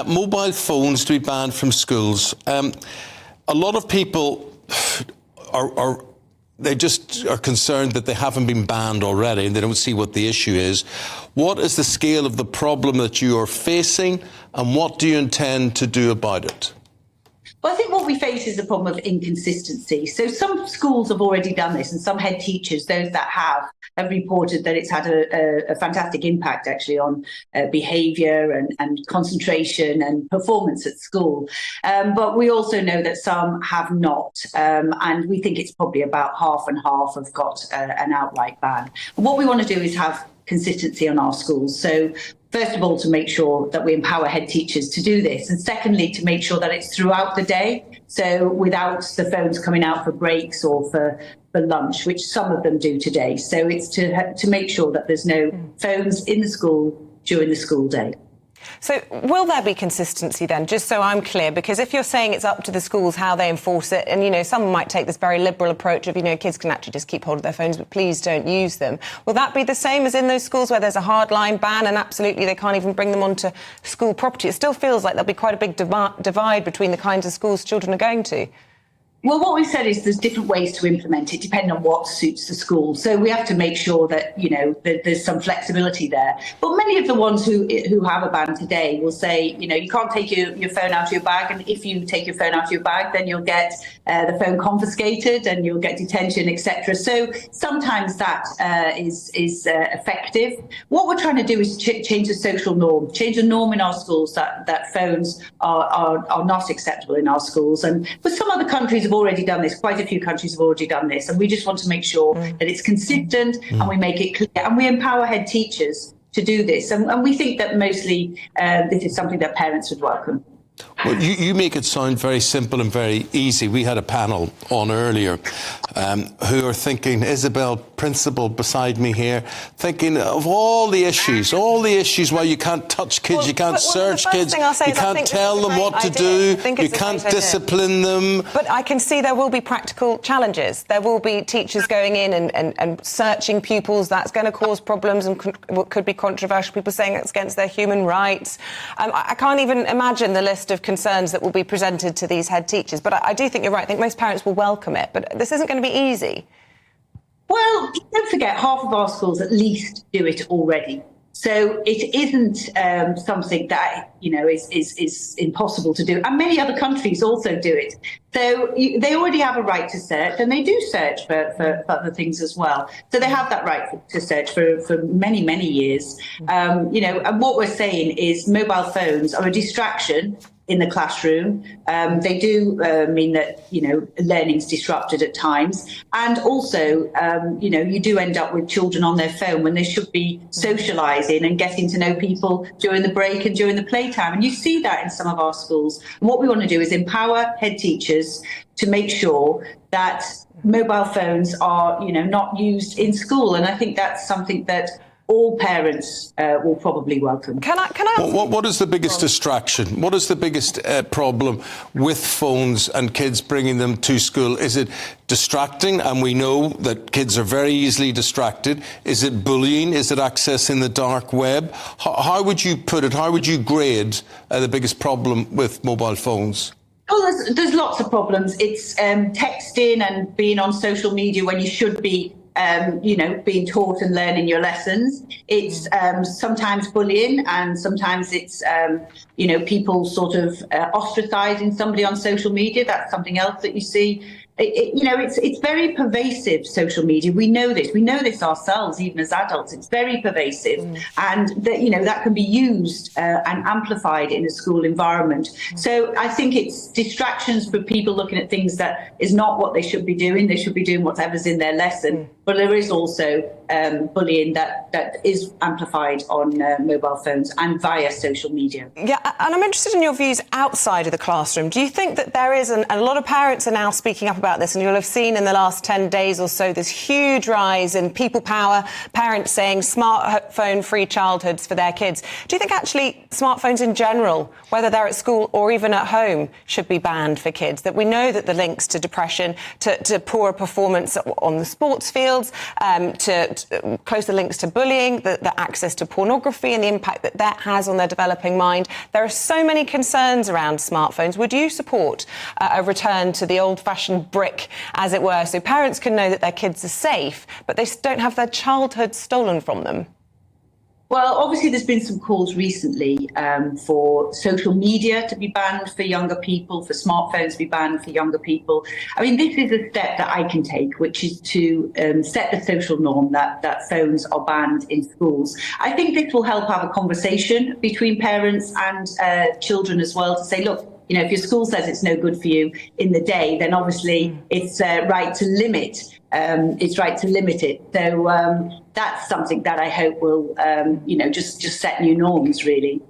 mobile phones to be banned from schools. A lot of people they just are concerned that they haven't been banned already and they don't see what the issue is. What is the scale of the problem that you are facing, and what do you intend to do about it? Well, I think what we face is the problem of inconsistency. So some schools have already done this, and some head teachers, those that have reported that it's had a fantastic impact actually on behaviour and concentration and performance at school. But we also know that some have not, and we think it's probably about half and half have got an outright ban. And what we want to do is have consistency on our schools. So first of all, to make sure that we empower head teachers to do this. And secondly, to make sure that it's throughout the day. So without the phones coming out for breaks or for lunch, which some of them do today. So it's to make sure that there's no phones in the school during the school day. So will there be consistency then, just so I'm clear? Because if you're saying it's up to the schools how they enforce it, and, you know, some might take this very liberal approach of, you know, kids can actually just keep hold of their phones, but please don't use them. Will that be the same as in those schools where there's a hardline ban and absolutely they can't even bring them onto school property? It still feels like there'll be quite a big divide between the kinds of schools children are going to. Well, what we've said is there's different ways to implement it, depending on what suits the school. So we have to make sure that, you know, that there's some flexibility there. But many of the ones who have a ban today will say, you know, you can't take your phone out of your bag. And if you take your phone out of your bag, then you'll get the phone confiscated and you'll get detention, etc. So sometimes that is effective. What we're trying to do is change the social norm, change the norm in our schools that phones are not acceptable in our schools. And but some other countries have already done this. Quite a few countries have already done this, and we just want to make sure that it's consistent and we make it clear and we empower head teachers to do this. And we think that mostly this is something that parents would welcome. Well, you make it sound very simple and very easy. We had a panel on earlier who are thinking, Isabel, principal beside me here, thinking of all the issues why you can't touch kids, you can't search kids, you can't tell them what to do, you can't discipline them. But I can see there will be practical challenges. There will be teachers going in and searching pupils. That's going to cause problems and what could be controversial. People saying it's against their human rights. I can't even imagine the list of concerns that will be presented to these head teachers. But I do think you're right. I think most parents will welcome it. But this isn't going to be easy. Well, don't forget, half of our schools at least do it already. So it isn't something that, you know, is impossible to do. And many other countries also do it. So they already have a right to search, and they do search for other things as well. So they have that right to search for many, many years. You know, and what we're saying is mobile phones are a distraction in the classroom. They do mean that, you know, learning's disrupted at times. And also, you know, you do end up with children on their phone when they should be socialising and getting to know people during the break and during the playtime. And you see that in some of our schools. And what we want to do is empower head teachers to make sure that mobile phones are, you know, not used in school. And I think that's something that all parents will probably welcome. Can I what is the biggest distraction? What is the biggest problem with phones and kids bringing them to school? Is it distracting? And we know that kids are very easily distracted. Is it bullying? Is it accessing the dark web? How would you put it? How would you grade the biggest problem with mobile phones? Oh, there's lots of problems. It's texting and being on social media when you should be you know, being taught and learning your lessons. It's sometimes bullying, and sometimes it's, you know, people sort of ostracising somebody on social media. That's something else that you see. You know, it's very pervasive, social media. We know this. We know this ourselves, even as adults. It's very pervasive. And, that, you know, that can be used and amplified in a school environment. So I think it's distractions for people looking at things that is not what they should be doing. They should be doing whatever's in their lesson. But there is also bullying that is amplified on mobile phones and via social media. Yeah, and I'm interested in your views outside of the classroom. Do you think that there is, and a lot of parents are now speaking up about about this, and you'll have seen in the last 10 days or so this huge rise in people power, parents saying smartphone-free childhoods for their kids. Do you think actually smartphones in general, whether they're at school or even at home, should be banned for kids? That we know that the links to depression, to poorer performance on the sports fields, to closer links to bullying, the access to pornography and the impact that that has on their developing mind. There are so many concerns around smartphones. Would you support a return to the old-fashioned brick, as it were, so parents can know that their kids are safe, but they don't have their childhood stolen from them? Well, obviously, there's been some calls recently for social media to be banned for younger people, for smartphones to be banned for younger people. I mean, this is a step that I can take, which is to set the social norm that phones are banned in schools. I think this will help have a conversation between parents and children as well, to say, look, you know, if your school says it's no good for you in the day, then obviously it's right to limit. It's right to limit it. So that's something that I hope will, just set new norms, really.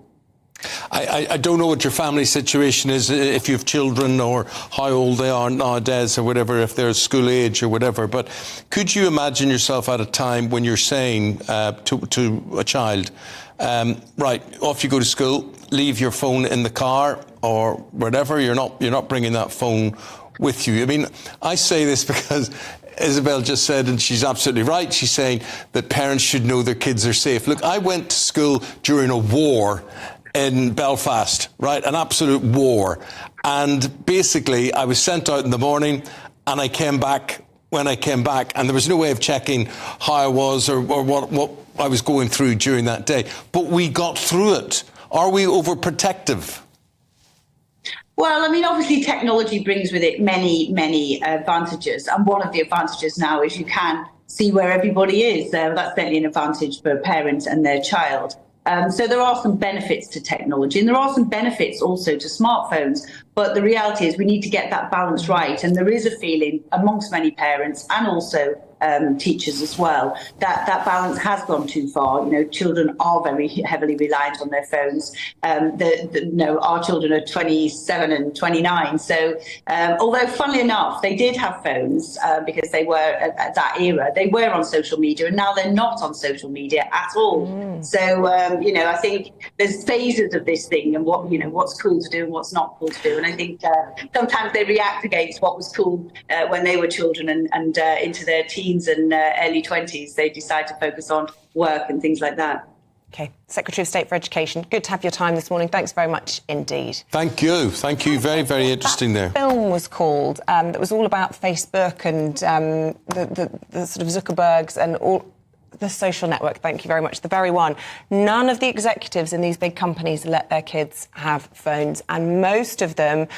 I don't know what your family situation is, if you have children or how old they are nowadays or whatever, if they're school age or whatever, but could you imagine yourself at a time when you're saying to a child, right, off you go to school, leave your phone in the car or whatever, you're not bringing that phone with you? I mean, I say this because Isabel just said, and she's absolutely right, she's saying that parents should know their kids are safe. Look, I went to school during a war in Belfast, right? An absolute war. And basically, I was sent out in the morning and I came back when I came back, and there was no way of checking how I was or what I was going through during that day. But we got through it. Are we overprotective? Well, I mean, obviously technology brings with it many, many advantages. And one of the advantages now is you can see where everybody is. That's certainly an advantage for a parent and their child. So there are some benefits to technology, and there are some benefits also to smartphones. But the reality is we need to get that balance right. And there is a feeling amongst many parents and also teachers as well, that balance has gone too far. You know, children are very heavily reliant on their phones. Our children are 27 and 29. So although, funnily enough, they did have phones because they were at that era, they were on social media, and now they're not on social media at all. So, I think there's phases of this thing, and what's cool to do and what's not cool to do. And I think sometimes they react against what was cool when they were children and into their teens and early 20s, they decide to focus on work and things like that. OK. Secretary of State for Education, good to have your time this morning. Thanks very much indeed. Thank you. Thank you. Very, very interesting there. Film was called that was all about Facebook and the sort of Zuckerbergs and all the social network. Thank you very much. The very one. None of the executives in these big companies let their kids have phones, and most of them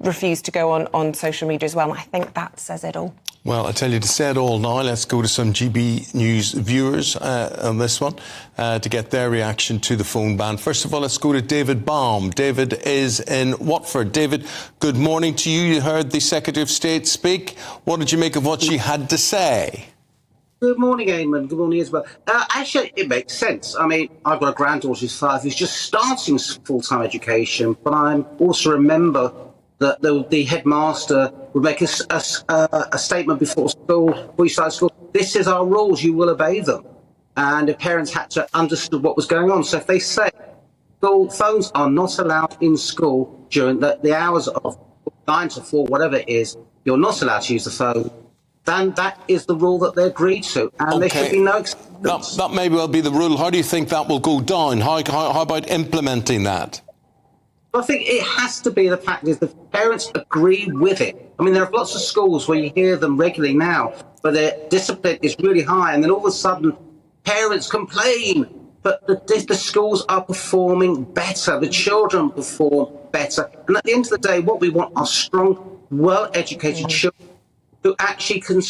refuse to go on social media as well. And I think that says it all. Well, I tell you, to say it all now, let's go to some GB News viewers on this one to get their reaction to the phone ban. First of all, let's go to David Baum. David is in Watford. David, good morning to you. You heard the Secretary of State speak. What did you make of what she had to say? Good morning, Eamon. Good morning, Isabel. Actually, it makes sense. I mean, I've got a granddaughter who's 5 who's just starting full-time education, but I also remember that the headmaster would make a statement before you start school. This is our rules, you will obey them. And the parents had to understand what was going on. So if they say school phones are not allowed in school during the hours of 9 to 4, whatever it is, you're not allowed to use the phone, then that is the rule that they agreed to. And there should be no exceptions. That may well be the rule. How do you think that will go down? How about implementing that? I think it has to be the fact is the parents agree with it. I mean, there are lots of schools where you hear them regularly now, but their discipline is really high, and then all of a sudden parents complain, but the schools are performing better, the children perform better. And at the end of the day, what we want are strong, well-educated children who actually can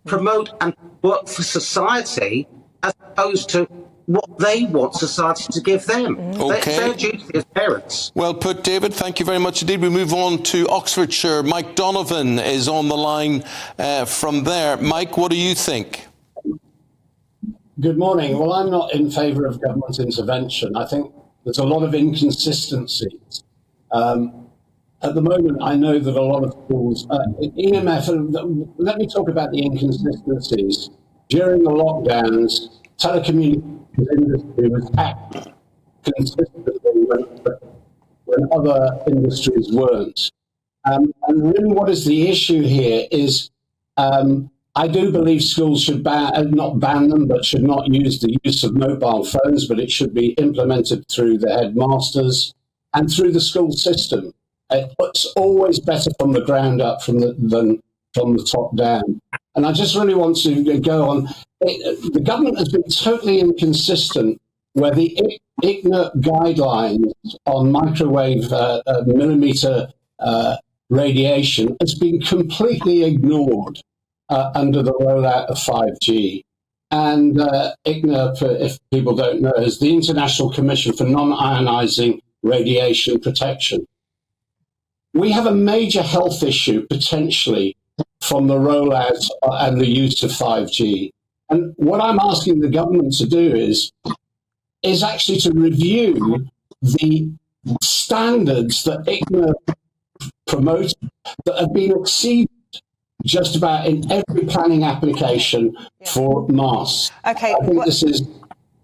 promote and work for society as opposed to what they want society to give them. Okay. It's their duty as parents. Well put, David. Thank you very much indeed. We move on to Oxfordshire. Mike Donovan is on the line from there. Mike, what do you think? Good morning. Well, I'm not in favour of government intervention. I think there's a lot of inconsistencies. at the moment, I know that a lot of schools, EMF, let me talk about the inconsistencies. During the lockdowns, telecommunications industry was active consistently when other industries weren't. And really what is the issue here is I do believe schools should not ban them, but should not use the use of mobile phones, but it should be implemented through the headmasters and through the school system. It's always better from the ground up than from the top down. And I just really want to go on. The government has been totally inconsistent where the ICNIRP guidelines on microwave millimeter radiation has been completely ignored under the rollout of 5G. And ICNIRP, if people don't know, is the International Commission for Non-Ionizing Radiation Protection. We have a major health issue potentially from the rollout and the use of 5G. And what I'm asking the government to do is actually to review the standards that ICNIRP promotes that have been exceeded just about in every planning application for masks. Okay.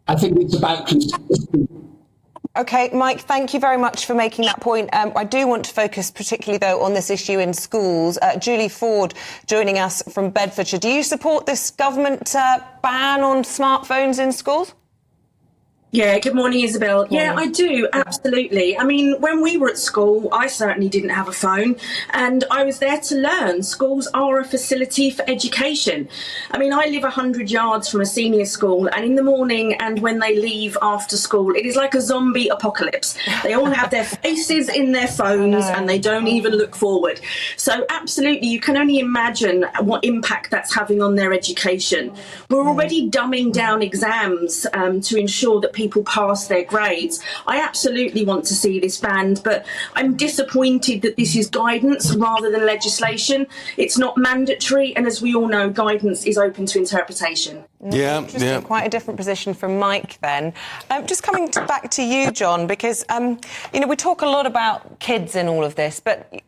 I think it's about consistency. OK, Mike, thank you very much for making that point. I do want to focus particularly, though, on this issue in schools. Julie Ford joining us from Bedfordshire. Do you support this government ban on smartphones in schools? Yeah, good morning, Isabel. Yeah, I do, absolutely. I mean, when we were at school, I certainly didn't have a phone and I was there to learn. Schools are a facility for education. I mean, I live 100 yards from a senior school and in the morning and when they leave after school, it is like a zombie apocalypse. They all have their faces in their phones and they don't even look forward. So absolutely, you can only imagine what impact that's having on their education. We're already dumbing down exams to ensure that people pass their grades. I absolutely want to see this banned, but I'm disappointed that this is guidance rather than legislation. It's not mandatory, and as we all know, guidance is open to interpretation. Yeah. Quite a different position from Mike then. Just coming back to you, John, because, we talk a lot about kids in all of this, but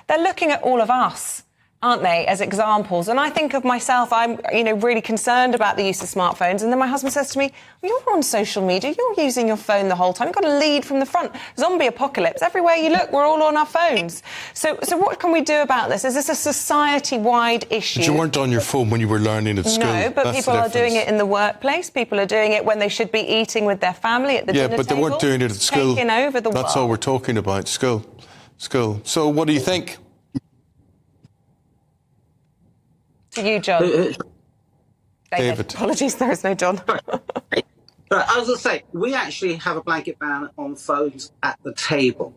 they're looking at all of us, aren't they, as examples? And I think of myself, I'm, really concerned about the use of smartphones. And then my husband says to me, you're on social media, you're using your phone the whole time, you've got to lead from the front. Zombie apocalypse, everywhere you look, we're all on our phones. So what can we do about this? Is this a society-wide issue? But you weren't on your phone when you were learning at school. No, but people are doing it in the workplace. People are doing it when they should be eating with their family at the dinner table. Yeah, but they weren't doing it at school. Taking over the world. That's all we're talking about, school. So what do you think? To you, John. David. Apologies, there is no John. I was going to say, we actually have a blanket ban on phones at the table.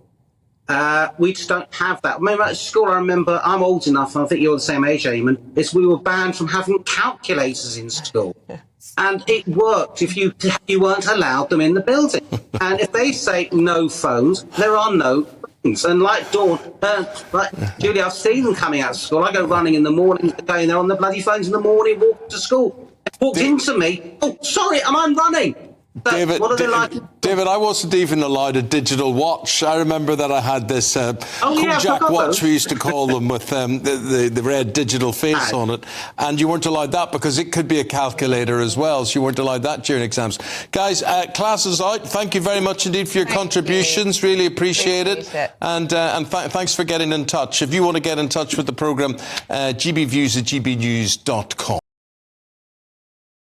We just don't have that. Maybe at school, I remember, I'm old enough, and I think you're the same age, Eamon, is we were banned from having calculators in school. And it worked if you weren't allowed them in the building. And if they say no phones, there are no phones. And like Dawn, like Julie, I've seen them coming out of school. I go running in the morning, going there on the bloody phones in the morning, walk to school. They walked into me. Oh, sorry, I'm running. David, what are they like? David, I wasn't even allowed a digital watch. I remember that I had this Kojak watch, we used to call them, with the red digital face on it. And you weren't allowed that because it could be a calculator as well. So you weren't allowed that during exams. Guys, class is out. Thank you very much indeed for your contributions. Really appreciate it. And thanks for getting in touch. If you want to get in touch with the programme, gbviews@gbnews.com.